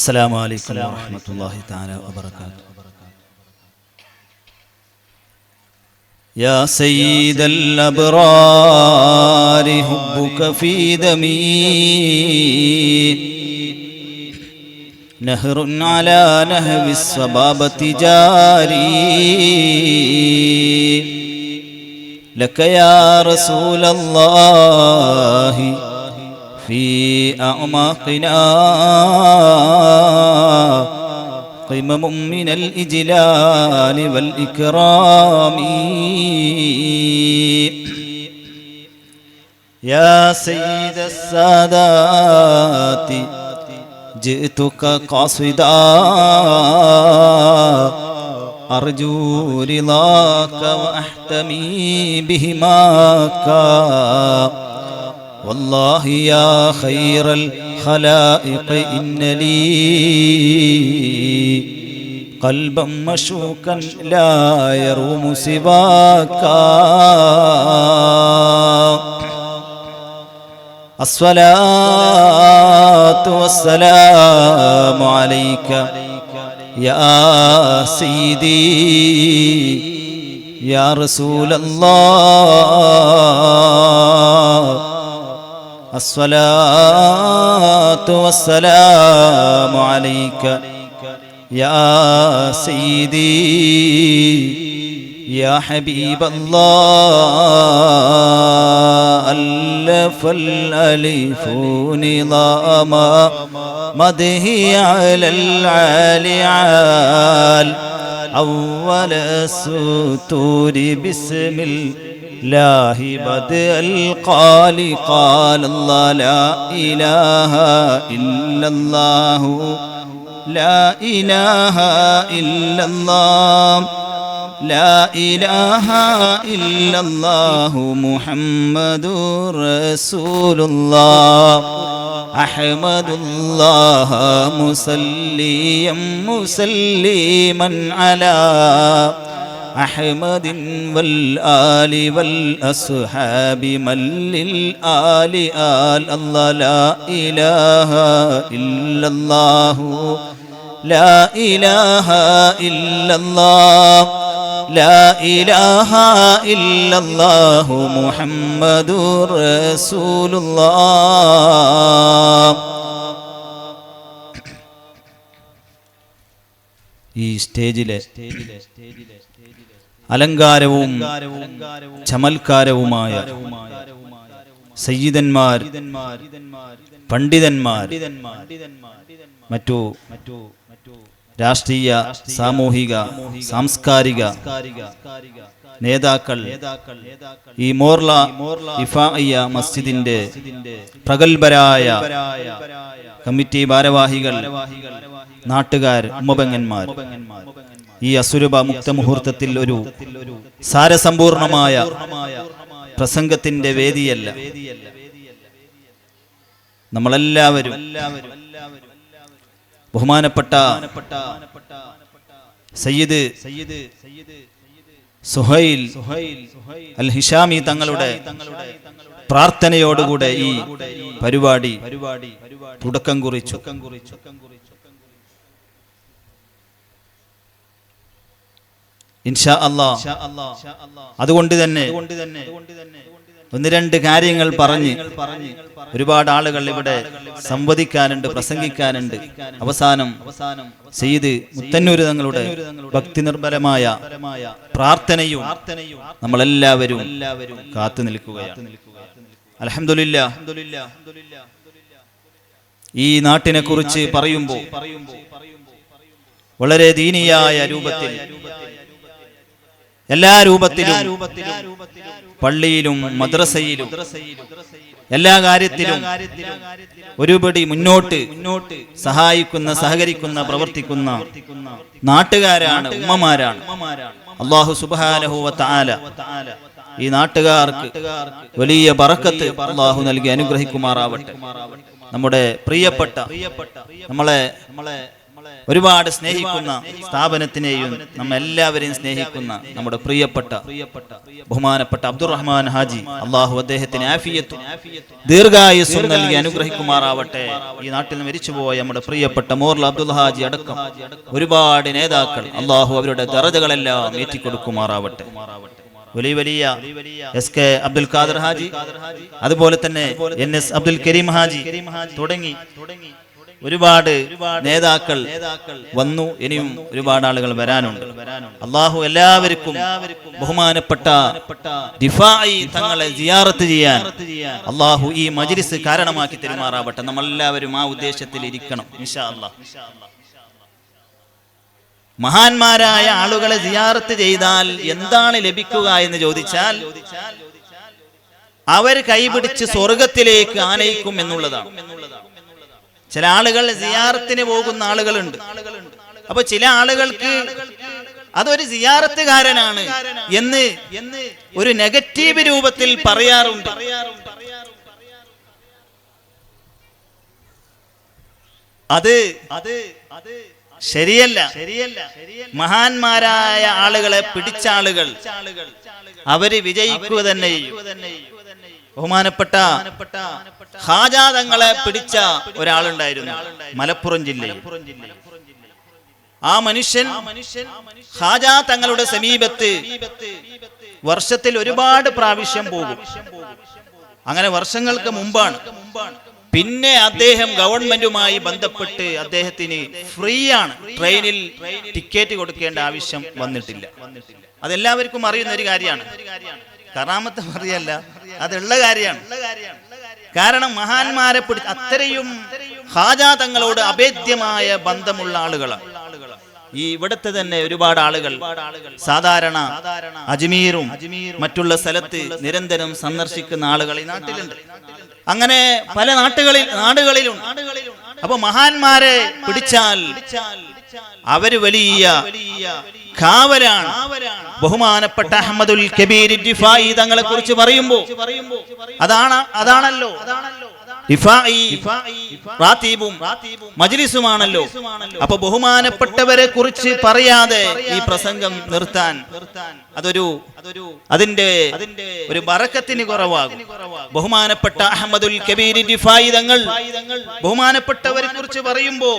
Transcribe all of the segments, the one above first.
السلام عليكم ورحمة الله تعالى وبركاته. يا سيد الأبرار حبك في دمي نهر على نهب الصبابة جاري لك يا رسول الله في أعماقنا قمم من الإجلال والإكرام. يا سيد السادات جئتك قاصدا أرجو رضاك وأحتمي بهماك والله يا خير الخلائق إن لي قلبا مشوكا لا يروم سواك. الصلاة والسلام عليك يا سيدي يا رسول الله. الصلاة والسلام عليك يا سيدي يا حبيب الله. ألف الألف نظاما مدهي على العالي عال أول السطور بسم الله بدأ القال قال الله لا إله إلا الله لا إله إلا الله لا إله إلا الله محمد رسول الله. أحمد الله مسليا مسلما على أحمد والآل والأصحاب من للآل آل الله. لا إله إلا الله لا إله إلا الله لا إله إلا الله محمد رسول الله. ഈ സ്റ്റേജിലെ അലങ്കാരവും ചമൽക്കാരവുമായ സയ്യിദന്മാർ, പണ്ഡിതന്മാർ, മറ്റു രാഷ്ട്രീയ, സാമൂഹിക, സാംസ്കാരിക നേതാക്കൾ, ഈ മോർല ഇഫാഇയ്യ മസ്ജിദിന്റെ പ്രഗൽഭരായ കമ്മിറ്റി ഭാരവാഹികൾ, നാട്ടുകാർ, ഉമ്മപെങ്ങന്മാർ, ഈ അസുരഭ മുക്ത മുഹൂർത്തത്തിൽ ഒരു സാരസമ്പൂർണമായ പ്രസംഗത്തിന്റെ വേദിയല്ല. നമ്മളെല്ലാവരും ബഹുമാനപ്പെട്ട സയ്യിദ് സുഹൈൽ അൽ ഹിഷാമി തങ്ങളുടെ പ്രാർത്ഥനയോടുകൂടെ ഈ പരിപാടി തുടക്കം കുറിച്ചു. ഇൻഷാ അല്ലാഹ് അതുകൊണ്ട് തന്നെ ഒന്ന് രണ്ട് കാര്യങ്ങൾ പറഞ്ഞ് ഒരുപാട് ആളുകൾ ഇവിടെ സംവദിക്കാനുണ്ട്, പ്രസംഗിക്കാനുണ്ട്. അവസാനം സയ്യിദ് മുത്തന്നൂർ തങ്ങളുടെ ഭക്തി നിർഭരമായ പ്രാർത്ഥനയും നമ്മളെല്ലാവരും കാത്തു നിൽക്കുകയാണ്. അൽഹംദുലില്ലാഹ്. ഈ നാട്ടിനെ കുറിച്ച് പറയുമ്പോൾ വളരെ ദീനിയായ രൂപത്തിൽ, എല്ലാ രൂപത്തിലും, പള്ളിയിലും മദ്രസയിലും എല്ലാ കാര്യത്തിലും ഒരുപടി മുന്നോട്ട് സഹായിക്കുന്ന, സഹകരിക്കുന്ന, പ്രവർത്തിക്കുന്ന നാട്ടുകാരാണ്, ഉമ്മമാരാണ്. അല്ലാഹു സുബ്ഹാനഹു വ തആല ഈ നാട്ടുകാർക്ക് വലിയ ബറക്കത്ത് അല്ലാഹു നൽകി അനുഗ്രഹിക്കുമാറാവട്ടെ. നമ്മുടെ പ്രിയപ്പെട്ട, നമ്മളെ ഒരുപാട് സ്നേഹിക്കുന്ന സ്ഥാപനത്തിനെയും നമ്മെല്ലാവരെയും സ്നേഹിക്കുന്ന നമ്മുടെ പ്രിയപ്പെട്ട ബഹുമാനപ്പെട്ട അബ്ദുറഹ്മാൻ ഹാജി, അള്ളാഹു അദ്ദേഹത്തിന് ആഫിയത്തും ദീർഘായുസ്സും നൽകി അനുഗ്രഹിക്കുമാറാവട്ടെ. ഈ നാട്ടിൽ നിന്ന് മരിച്ചുപോയ നമ്മുടെ പ്രിയപ്പെട്ട മോർല അബ്ദുൽ ഹാജി അടക്കം ഒരുപാട് നേതാക്കൾ, അള്ളാഹു അവരുടെ ദറജകളെല്ലാം ഏറ്റിക്കൊടുക്കുമാറാവട്ടെ. വലിയ എസ് കെ അബ്ദുൽ ഖാദർ ഹാജി, അതുപോലെ തന്നെ NS അബ്ദുൽ കരീം ഹാജി തുടങ്ങി ഒരുപാട് നേതാക്കൾ വന്നു. ഇനിയും ഒരുപാട് ആളുകൾ വരാനുണ്ട്. അള്ളാഹു എല്ലാവർക്കും ബഹുമാനപ്പെട്ട ദിഫാഇ തങ്ങളെ സിയാറത്ത് ചെയ്യാൻ അള്ളാഹു ഈ മജ്ലിസ് കാരണമാക്കി തെരുമാറാവട്ടെ. നമ്മളെല്ലാവരും ആ ഉദ്ദേശത്തിൽ ഇരിക്കണം ഇൻഷാ അല്ലാഹ്. മഹാന്മാരായ ആളുകളെ സിയാറത്ത് ചെയ്താൽ എന്താണ് ലഭിക്കുക എന്ന് ചോദിച്ചാൽ അവർ കൈപിടിച്ച് സ്വർഗത്തിലേക്ക് ആനയിക്കും എന്നുള്ളതാണ്. ചില ആളുകൾ സിയാറത്തിന് പോകുന്ന ആളുകളുണ്ട്. അപ്പൊ ചില ആളുകൾക്ക് അതൊരു സിയാറത്തുകാരനാണ് എന്ന് ഒരു നെഗറ്റീവ് രൂപത്തിൽ പറയാറുണ്ട്. അത് ശരിയല്ല. മഹാന്മാരായ ആളുകളെ പിടിച്ച ആളുകൾ അവര് വിജയിക്കുക തന്നെ. ബഹുമാനപ്പെട്ട ഖാജാ തങ്ങളെ പിടിച്ച ഒരാളുണ്ടായിരുന്നു മലപ്പുറം ജില്ലയിൽ. ആ മനുഷ്യൻ ഖാജാ തങ്ങളുടെ സമീപത്ത് വർഷത്തിൽ ഒരുപാട് പ്രാവശ്യം പോകും. അങ്ങനെ വർഷങ്ങൾക്ക് മുമ്പാണ്. പിന്നെ അദ്ദേഹം ഗവൺമെന്റുമായി ബന്ധപ്പെട്ട് അദ്ദേഹത്തിന് ഫ്രീ ആണ്, ട്രെയിനിൽ ടിക്കറ്റ് കൊടുക്കേണ്ട ആവശ്യം വന്നിട്ടില്ല. അതെല്ലാവർക്കും അറിയുന്ന ഒരു കാര്യമാണ്. കറാമത്ത് പറയല്ല, അതുള്ള കാര്യമാണ്. കാരണം മഹാന്മാരെ അത്രയും ഖാജാ തങ്ങളോട് അഭേദ്യമായ ബന്ധമുള്ള ആളുകളാണ്. ഈ ഇവിടുത്തെ തന്നെ ഒരുപാട് ആളുകൾ സാധാരണ അജ്മീറും മറ്റുള്ള സ്ഥലത്ത് നിരന്തരം സന്ദർശിക്കുന്ന ആളുകൾ ഈ നാട്ടിലുണ്ട്. അങ്ങനെ പല നാടുകളിലും. അപ്പൊ മഹാന്മാരെ പിടിച്ചാൽ അവര് വലിയ കാവലാണ്. ബഹുമാനപ്പെട്ട അഹ്മദുൽ കബീർ ദിഫാഇ തങ്ങളെ കുറിച്ച് പറയുമ്പോൾ അതാണല്ലോ മജ്ലിസുമാണല്ലോ. അപ്പൊ ബഹുമാനപ്പെട്ടവരെ കുറിച്ച് പറയാതെ ഈ പ്രസംഗം നിർത്താൻ അതിന്റെ ഒരു ബറക്കത്തിന് കുറവാകും. ബഹുമാനപ്പെട്ട അഹ്മദുൽ കബീർ ദിഫാഇ തങ്ങൾ ബഹുമാനപ്പെട്ടവരെ കുറിച്ച് പറയുമ്പോ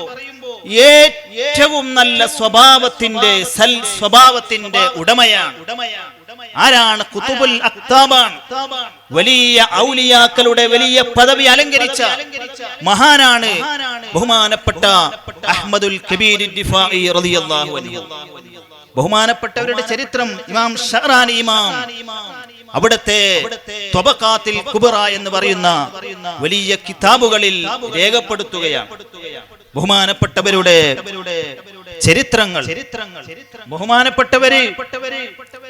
ഏറ്റവും നല്ല സ്വഭാവത്തിന്റെ സൽ സ്വഭാവത്തിന്റെ ഉടമയാണ്. ആരാണ്? ഖുതുബുൽ അഖ്താബാൻ. വലിയ ഔലിയാക്കളുടെ വലിയ പദവി അലങ്കരിച്ച മഹാനാണ് ബഹുമാനപ്പെട്ട അഹ്മദുൽ കബീർ ദിഫാഇ റളിയല്ലാഹു അൻഹു. ബഹുമാനപ്പെട്ടവരുടെ ചരിത്രം ഇമാം ഷഅറാനി ഇമാം അവിടുത്തെ ത്വബഖാത്തിൽ കുബ്റ എന്ന് പറയുന്ന വലിയ കിതാബുകളിൽ രേഖപ്പെടുത്തുകയാണ് ബഹുമാനപ്പെട്ടവരുടെ ചരിത്രങ്ങൾ. ബഹുമാനപ്പെട്ടവര്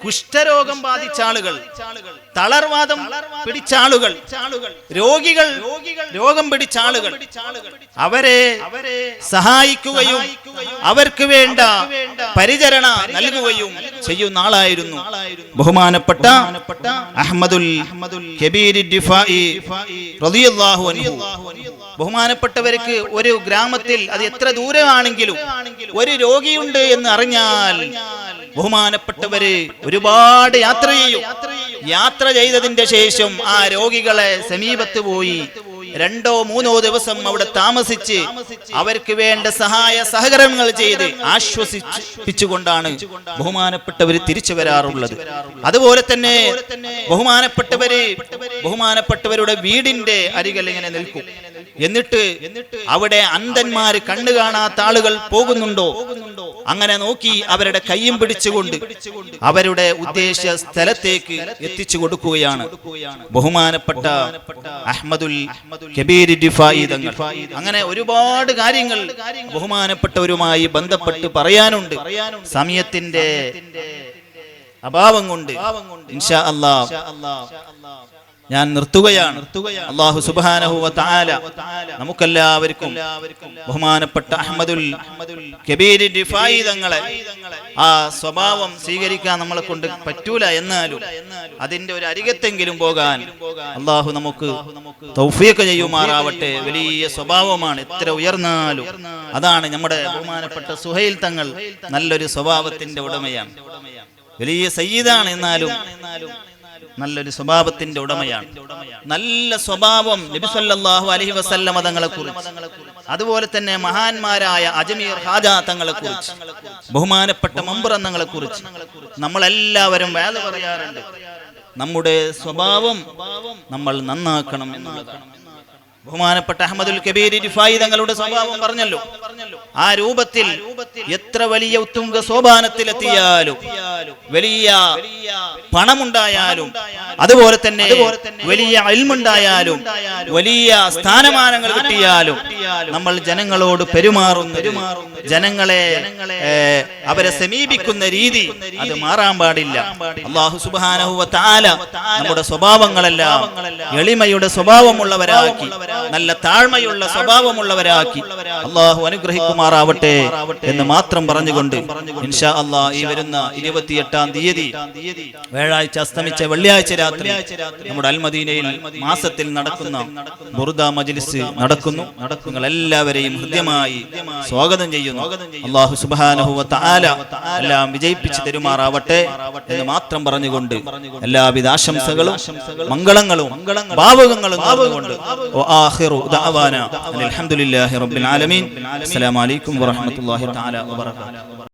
കുഷ്ഠരോഗം ബാധിച്ച ആളുകൾ, തളർവാദം പിടിച്ച ആളുകൾ, രോഗികൾ, രോഗം പിടിച്ച ആളുകൾ, അവരെ സഹായിക്കുകയും അവർക്ക് വേണ്ട പരിചരണ നൽകുകയും ചെയ്യുന്ന ആളായിരുന്നു ബഹുമാനപ്പെട്ട അഹ്മദുൽ കബീർ ദിഫാഇ റളിയല്ലാഹു അൻഹു. ബഹുമാനപ്പെട്ടവർക്ക് ഒരു ഗ്രാമത്തിൽ അത് എത്ര ദൂരമാണെങ്കിലും ഒരു രോഗിയുണ്ട് എന്ന് അറിഞ്ഞാൽ ബഹുമാനപ്പെട്ടവര് ഒരുപാട് യാത്ര ചെയ്യും. യാത്ര ചെയ്തതിന്റെ ശേഷം ആ രോഗികളെ സമീപത്ത് പോയി 2-3 ദിവസം അവിടെ താമസിച്ച് അവർക്ക് വേണ്ട സഹായ സഹകരണങ്ങൾ ചെയ്ത് ആശ്വസിപ്പിച്ചുകൊണ്ടാണ് ബഹുമാനപ്പെട്ടവര് തിരിച്ചു വരാറുള്ളത്. അതുപോലെ തന്നെ ബഹുമാനപ്പെട്ടവരുടെ വീടിന്റെ അരികിൽ ഇങ്ങനെ നിൽക്കും. എന്നിട്ട് അവിടെ അന്ധന്മാര് കണ്ണു കാണാത്ത ആളുകൾ പോകുന്നുണ്ടോ അങ്ങനെ നോക്കി അവരുടെ കയ്യും പിടിച്ചുകൊണ്ട് അവരുടെ ഉദ്ദേശ സ്ഥലത്തേക്ക് എത്തിച്ചു കൊടുക്കുകയാണ് ബഹുമാനപ്പെട്ട അഹ്മദുൽ കബീർ ദിഫാഇ തങ്ങൾ. അങ്ങനെ ഒരുപാട് കാര്യങ്ങൾ ബഹുമാനപ്പെട്ടവരുമായി ബന്ധപ്പെട്ട് പറയാനുണ്ട്. സമയത്തിന്റെ അഭാവം കൊണ്ട് ഇൻഷാ അല്ലാഹ് ഞാൻ നിർത്തുകയാണ്. അല്ലാഹു സുബ്ഹാനഹു വ തആല നമുക്കെല്ലാവർക്കും ബഹുമാനപ്പെട്ട അഹ്മദുൽ കബീർ റിഫായി തങ്ങളെ ആ സ്വഭാവം സ്വീകരിക്കാൻ നമ്മളെ കൊണ്ട് പറ്റൂല, എന്നാലും അതിന്റെ ഒരു അരികത്തെങ്കിലും പോകാൻ അല്ലാഹു നമുക്ക് തൗഫീഖ് ചെയ്യുമാറാവട്ടെ. വലിയ സ്വഭാവമാണ്, എത്ര ഉയർന്നാലും. അതാണ് നമ്മുടെ ബഹുമാനപ്പെട്ട സുഹൈൽ തങ്ങൾ, നല്ലൊരു സ്വഭാവത്തിന്റെ ഉടമയാണ്. വലിയ സയ്യിദാണ്, എന്നാലും നല്ലൊരു സ്വഭാവത്തിന്റെ ഉടമയാണ്. നല്ല സ്വഭാവം നബി സല്ലല്ലാഹു അലൈഹി വസല്ലമ തങ്ങളെ കുറിച്ച്, അതുപോലെ തന്നെ മഹാന്മാരായ അജ്മീർ ഹാജ തങ്ങളെ കുറിച്ച്, ബഹുമാനപ്പെട്ട മമ്പുറ തങ്ങളെ കുറിച്ച് നമ്മളെല്ലാവരും വേദ പറയാറുണ്ട്. നമ്മുടെ സ്വഭാവം നമ്മൾ നന്നാക്കണം എന്നുള്ളതാണ്. ബഹുമാനപ്പെട്ട അഹ്മദുൽ കബീർ റിഫായി തങ്ങളുടെ സ്വഭാവം പറഞ്ഞല്ലോ. ആ രൂപത്തിൽ എത്ര വലിയ ഉത്തുംഗ സോപാനത്തിലെത്തിയാലും, വലിയ പണമുണ്ടായാലും, അതുപോലെ തന്നെ വലിയ ഇൽമുണ്ടായാലും, വലിയ സ്ഥാനമാനങ്ങൾ കിട്ടിയാലും, നമ്മൾ ജനങ്ങളോട് പെരുമാറുന്ന, ജനങ്ങളെ അവരെ സമീപിക്കുന്ന രീതി അത് മാറാൻ പാടില്ല. അല്ലാഹു സുബ്ഹാനഹു വ തആല നമ്മുടെ സ്വഭാവങ്ങളെല്ലാം എളിമയുടെ സ്വഭാവമുള്ളവരാക്കി, നല്ല താഴ്മയുള്ള സ്വഭാവമുള്ളവരാക്കി അല്ലാഹു അനുഗ്രഹിക്കുമാറാവട്ടെ എന്ന് മാത്രം പറഞ്ഞുകൊണ്ട് ഇൻഷാ അല്ലാഹ് ഈ വരുന്ന 28-ാം തീയതി വ്യാഴാഴ്ച അസ്തമിച്ച വെള്ളിയാഴ്ച രാത്രി നമ്മുടെ അൽമദീനയിൽ മാസത്തിൽ നടക്കുന്ന ബുർദ മജ്ലിസ് നടക്കുന്നു. നിങ്ങൾ എല്ലാവരെയും ഹൃദ്യമായി സ്വാഗതം ചെയ്യുന്നു. അല്ലാഹു സുബ്ഹാനഹു വ തആല എല്ലാം വിജയിപ്പിച്ചു തരുമാറാവട്ടെ എന്ന് മാത്രം പറഞ്ഞുകൊണ്ട് എല്ലാവിധ ആശംസകളും മംഗളങ്ങളും ഭാവുകങ്ങളും നേർന്നുകൊണ്ട് ആഖിറു ദഅവാന അൽഹംദുലില്ലാഹി റബ്ബിൽ ആലമീൻ. അസ്സലാമു അലൈക്കും വറഹ്മത്തുള്ളാഹി തആല വബറകാതുഹു.